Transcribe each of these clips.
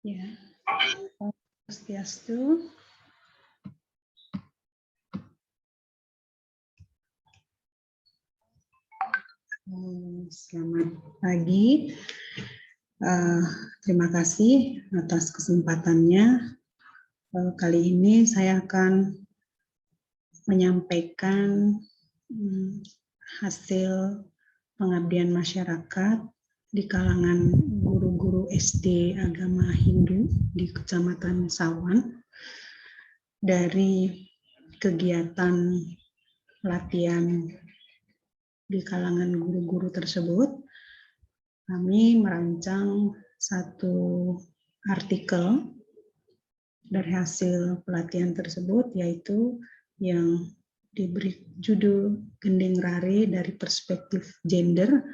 Ya, Swastiastu. Selamat pagi. Terima kasih atas kesempatannya. Kali ini saya akan menyampaikan hasil pengabdian masyarakat di kalangan guru-guru SD agama Hindu di Kecamatan Sawan dari kegiatan pelatihan di kalangan guru-guru tersebut. Kami merancang satu artikel dari hasil pelatihan tersebut, yaitu yang diberi judul Gending Rare dari Perspektif Gender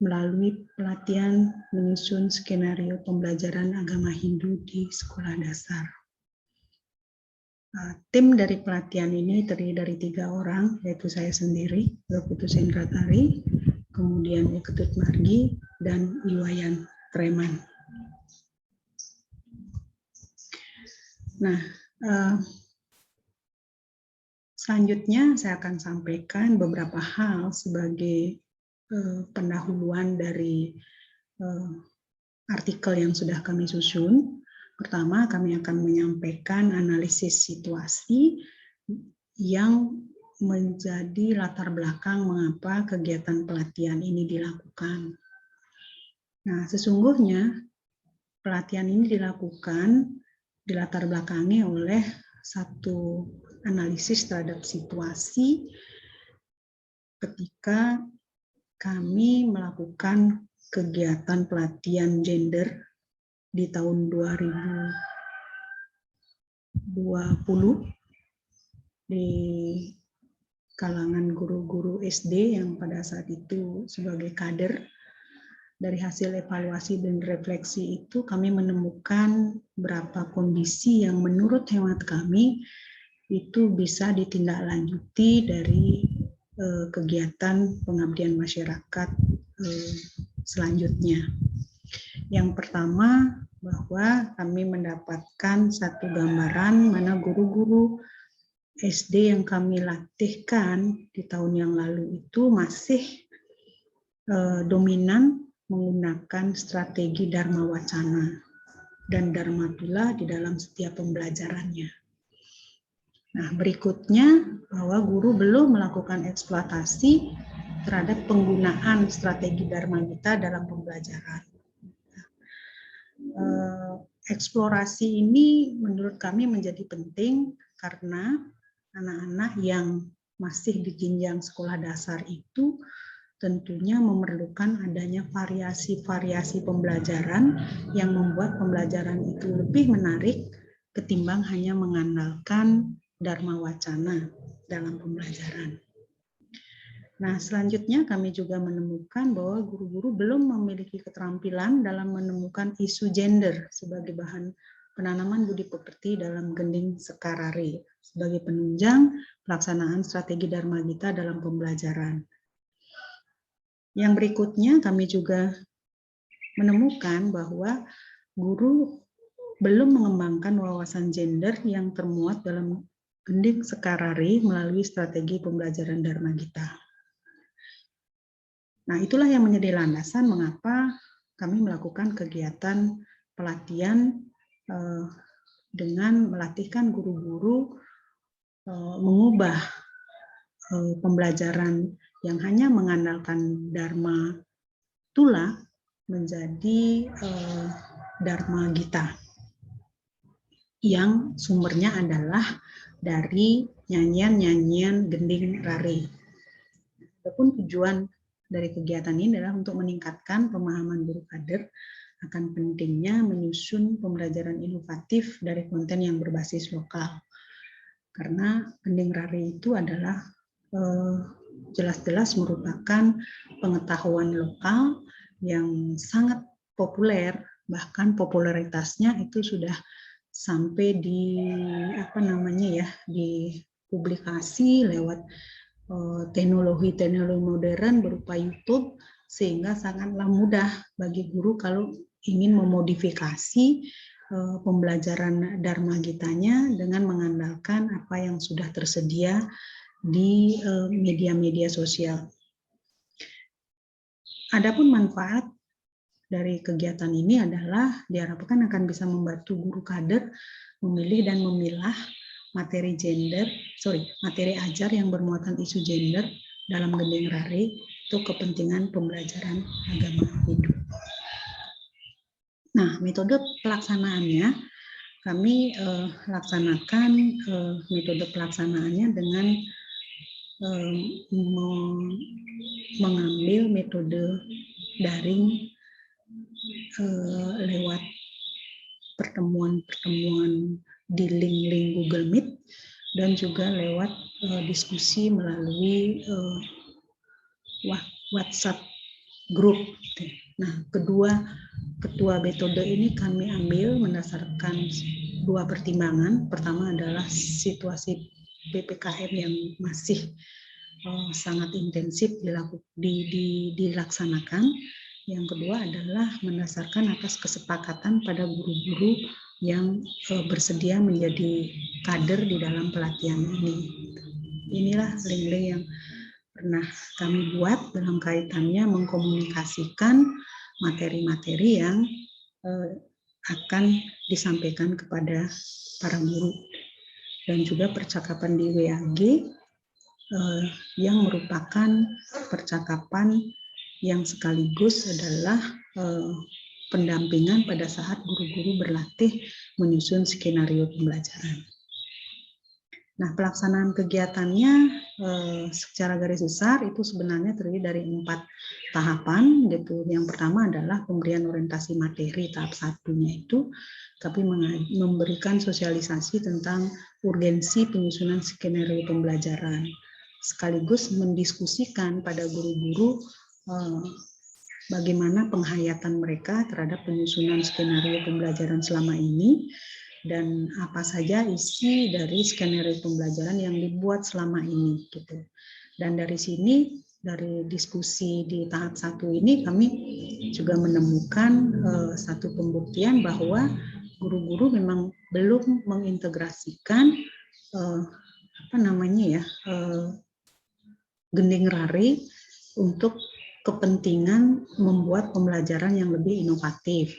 melalui pelatihan menyusun skenario pembelajaran agama Hindu di sekolah dasar. Tim dari pelatihan ini terdiri dari 3 orang, yaitu saya sendiri, Dr. Sendratari, kemudian Iketut Margi, dan Iwayan Treman. Nah, selanjutnya saya akan sampaikan beberapa hal sebagai pendahuluan dari artikel yang sudah kami susun. Pertama, kami akan menyampaikan analisis situasi yang menjadi latar belakang mengapa kegiatan pelatihan ini dilakukan. Nah, sesungguhnya pelatihan ini dilakukan dilatar belakangi oleh satu analisis terhadap situasi ketika kami melakukan kegiatan pelatihan gender di tahun 2020 di kalangan guru-guru SD yang pada saat itu sebagai kader. Dari hasil evaluasi dan refleksi itu kami menemukan beberapa kondisi yang menurut hemat kami itu bisa ditindaklanjuti dari kegiatan pengabdian masyarakat selanjutnya. Yang pertama, bahwa kami mendapatkan satu gambaran mana guru-guru SD yang kami latihkan di tahun yang lalu itu masih dominan menggunakan strategi Dharma Wacana dan Dharma Tula di dalam setiap pembelajarannya. Nah, berikutnya bahwa guru belum melakukan eksploitasi terhadap penggunaan strategi Dharma Gita dalam pembelajaran. Eksplorasi ini menurut kami menjadi penting karena anak-anak yang masih di jenjang sekolah dasar itu tentunya memerlukan adanya variasi-variasi pembelajaran yang membuat pembelajaran itu lebih menarik ketimbang hanya mengandalkan Dharma Wacana dalam pembelajaran. Nah, selanjutnya kami juga menemukan bahwa guru-guru belum memiliki keterampilan dalam menemukan isu gender sebagai bahan penanaman budi pekerti dalam Gending Sekarare sebagai penunjang pelaksanaan strategi Dharma Gita dalam pembelajaran. Yang berikutnya kami juga menemukan bahwa guru belum mengembangkan wawasan gender yang termuat dalam Gending Sekarare melalui strategi pembelajaran Dharma Gita. Nah, itulah yang menjadi landasan mengapa kami melakukan kegiatan pelatihan dengan melatihkan guru-guru mengubah pembelajaran yang hanya mengandalkan Dharma Tula menjadi Dharma Gita yang sumbernya adalah dari nyanyian-nyanyian Gending Rare. Adapun tujuan dari kegiatan ini adalah untuk meningkatkan pemahaman guru kader akan pentingnya menyusun pembelajaran inovatif dari konten yang berbasis lokal. Karena Gending Rare itu adalah jelas-jelas merupakan pengetahuan lokal yang sangat populer, bahkan popularitasnya itu sudah sampai di di publikasi lewat teknologi modern berupa YouTube, sehingga sangatlah mudah bagi guru kalau ingin memodifikasi pembelajaran Dharma Gitanya dengan mengandalkan apa yang sudah tersedia di media-media sosial. Adapun manfaat dari kegiatan ini adalah diharapkan akan bisa membantu guru kader memilih dan memilah materi ajar yang bermuatan isu gender dalam Gending Rari untuk kepentingan pembelajaran agama hidup. Nah, metode pelaksanaannya kami laksanakan metode pelaksanaannya dengan mengambil metode daring lewat pertemuan-pertemuan di link-link Google Meet dan juga lewat diskusi melalui WhatsApp group. Nah, kedua metode ini kami ambil berdasarkan dua pertimbangan. Pertama adalah situasi PPKM yang masih sangat intensif dilaksanakan. Yang kedua adalah mendasarkan atas kesepakatan pada guru-guru yang bersedia menjadi kader di dalam pelatihan ini. Inilah link-link yang pernah kami buat dalam kaitannya mengkomunikasikan materi-materi yang akan disampaikan kepada para guru, dan juga percakapan di WAG yang merupakan percakapan yang sekaligus adalah pendampingan pada saat guru-guru berlatih menyusun skenario pembelajaran. Nah, pelaksanaan kegiatannya secara garis besar itu sebenarnya terdiri dari 4 tahapan gitu. Yang pertama adalah pemberian orientasi materi. Tahap satunya itu kami memberikan sosialisasi tentang urgensi penyusunan skenario pembelajaran, sekaligus mendiskusikan pada guru-guru bagaimana penghayatan mereka terhadap penyusunan skenario pembelajaran selama ini, dan apa saja isi dari skenario pembelajaran yang dibuat selama ini gitu. Dan dari sini, dari diskusi di tahap 1 ini kami juga menemukan satu pembuktian bahwa guru-guru memang belum mengintegrasikan Gending Rari untuk kepentingan membuat pembelajaran yang lebih inovatif.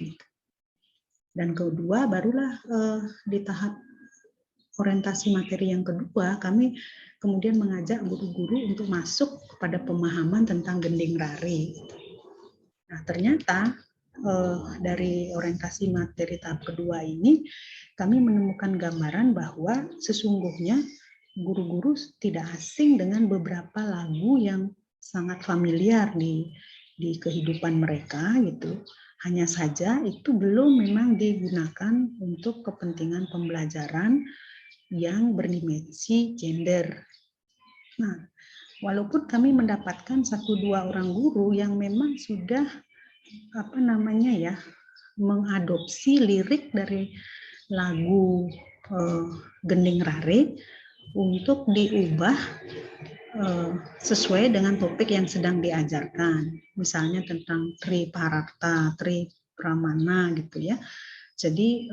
Dan kedua, barulah di tahap orientasi materi yang kedua, kami kemudian mengajak guru-guru untuk masuk kepada pemahaman tentang Gending Rari. Nah, ternyata dari orientasi materi tahap kedua ini, kami menemukan gambaran bahwa sesungguhnya guru-guru tidak asing dengan beberapa lagu yang sangat familiar di kehidupan mereka gitu. Hanya saja itu belum memang digunakan untuk kepentingan pembelajaran yang berdimensi gender. Nah, walaupun kami mendapatkan 1-2 orang guru yang memang sudah mengadopsi lirik dari lagu Gending Rari untuk diubah sesuai dengan topik yang sedang diajarkan, misalnya tentang Tri Pararta, Tri Pramana gitu ya. Jadi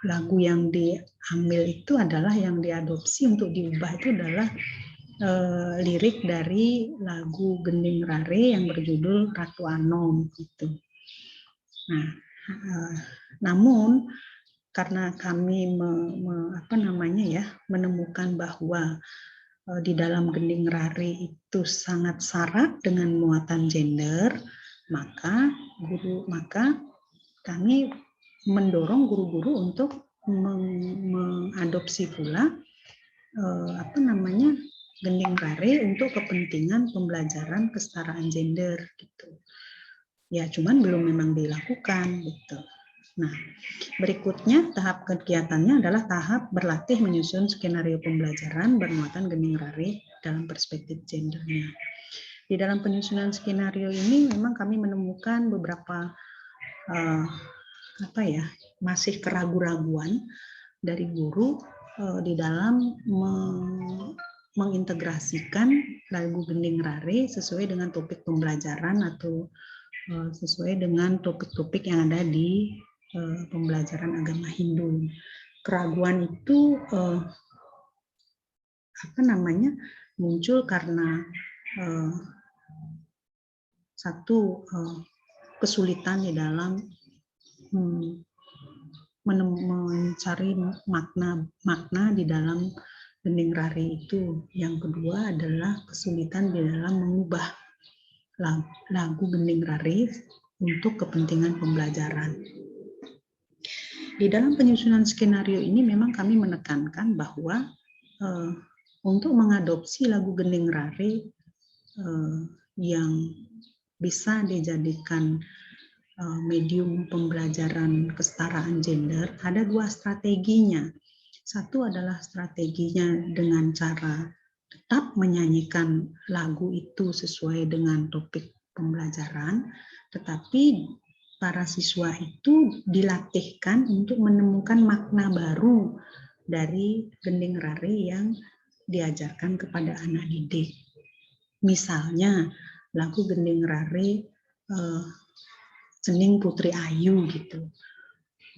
lagu yang diambil itu adalah yang diadopsi untuk diubah itu adalah lirik dari lagu Gending Rari yang berjudul Ratu Anom gitu. Nah, namun karena kami menemukan bahwa di dalam Gending Rari itu sangat syarat dengan muatan gender, maka kami mendorong guru-guru untuk mengadopsi pula Gending Rari untuk kepentingan pembelajaran kesetaraan gender gitu. Ya, cuman belum memang dilakukan gitu. Nah, berikutnya tahap kegiatannya adalah tahap berlatih menyusun skenario pembelajaran bermuatan Gending Rari dalam perspektif gendernya. Di dalam penyusunan skenario ini memang kami menemukan beberapa masih keraguan-raguan dari guru di dalam mengintegrasikan lagu Gending Rari sesuai dengan topik pembelajaran atau sesuai dengan topik-topik yang ada di pembelajaran agama Hindu. Keraguan itu muncul karena satu kesulitan di dalam mencari makna di dalam gending rari itu. Yang kedua adalah kesulitan di dalam mengubah lagu gending rari untuk kepentingan pembelajaran. Di dalam penyusunan skenario ini memang kami menekankan bahwa untuk mengadopsi lagu gending rari yang bisa dijadikan medium pembelajaran kesetaraan gender, ada dua strateginya. Satu adalah strateginya dengan cara tetap menyanyikan lagu itu sesuai dengan topik pembelajaran, tetapi para siswa itu dilatihkan untuk menemukan makna baru dari gending rari yang diajarkan kepada anak didik. Misalnya lagu gending rari Cening Putri Ayu gitu.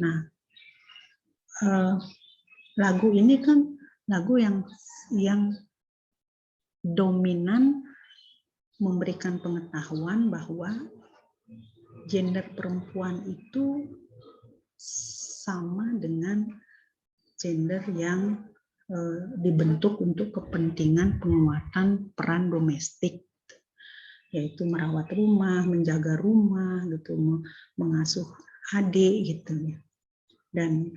Nah, lagu ini kan lagu yang dominan memberikan pengetahuan bahwa gender perempuan itu sama dengan gender yang dibentuk untuk kepentingan penguatan peran domestik, yaitu merawat rumah, menjaga rumah, gitu, mengasuh adik, gitu. Dan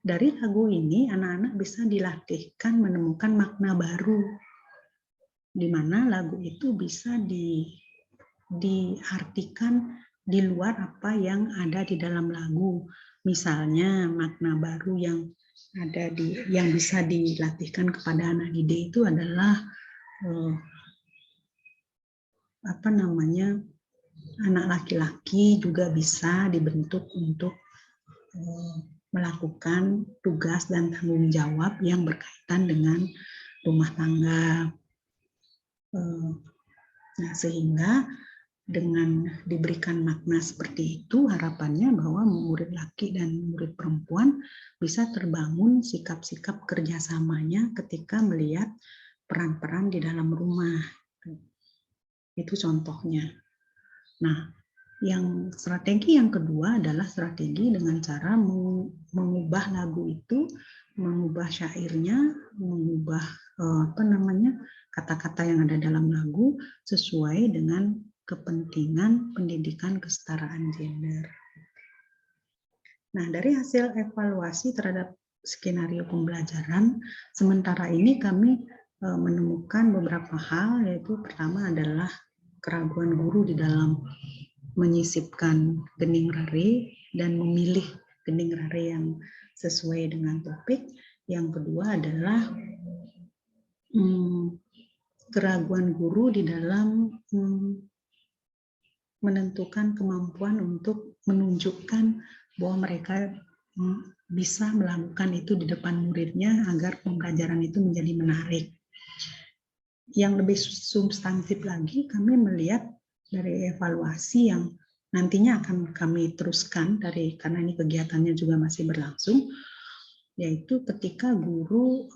dari lagu ini anak-anak bisa dilatihkan menemukan makna baru, di mana lagu itu bisa diartikan di luar apa yang ada di dalam lagu. Misalnya makna baru yang bisa dilatihkan kepada anak didik itu adalah anak laki-laki juga bisa dibentuk untuk melakukan tugas dan tanggung jawab yang berkaitan dengan rumah tangga. Nah, sehingga dengan diberikan makna seperti itu, harapannya bahwa murid laki dan murid perempuan bisa terbangun sikap-sikap kerjasamanya ketika melihat peran-peran di dalam rumah. Itu contohnya. Nah, strategi yang kedua adalah strategi dengan cara mengubah lagu itu, mengubah syairnya, mengubah kata-kata yang ada dalam lagu sesuai dengan kepentingan pendidikan kesetaraan gender. Nah, dari hasil evaluasi terhadap skenario pembelajaran, sementara ini kami menemukan beberapa hal, yaitu pertama adalah keraguan guru di dalam menyisipkan gending rari dan memilih gending rari yang sesuai dengan topik. Yang kedua adalah keraguan guru di dalam menentukan kemampuan untuk menunjukkan bahwa mereka bisa melakukan itu di depan muridnya agar pembelajaran itu menjadi menarik. Yang lebih substantif lagi, kami melihat dari evaluasi yang nantinya akan kami teruskan karena ini kegiatannya juga masih berlangsung, yaitu ketika guru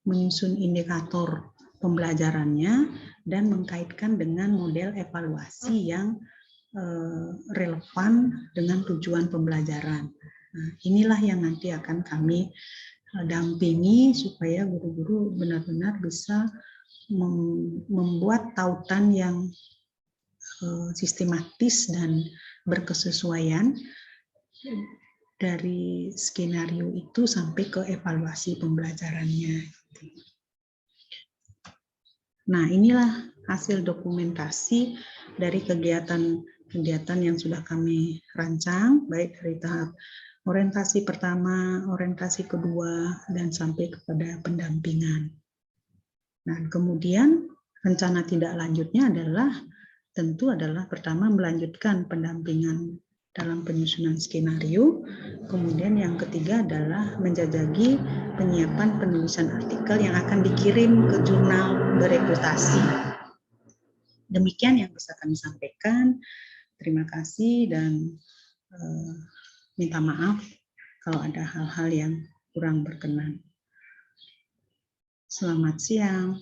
menyusun indikator pembelajarannya dan mengkaitkan dengan model evaluasi yang relevan dengan tujuan pembelajaran. Nah, inilah yang nanti akan kami dampingi supaya guru-guru benar-benar bisa membuat tautan yang sistematis dan berkesesuaian dari skenario itu sampai ke evaluasi pembelajarannya. Nah, inilah hasil dokumentasi dari kegiatan yang sudah kami rancang, baik dari tahap orientasi pertama, orientasi kedua, dan sampai kepada pendampingan. Nah, kemudian rencana tidak lanjutnya tentu adalah pertama melanjutkan pendampingan dalam penyusunan skenario, kemudian yang ketiga adalah menjajaki penyiapan penulisan artikel yang akan dikirim ke jurnal berekrutasi. Demikian yang bisa kami sampaikan. Terima kasih dan minta maaf kalau ada hal-hal yang kurang berkenan. Selamat siang.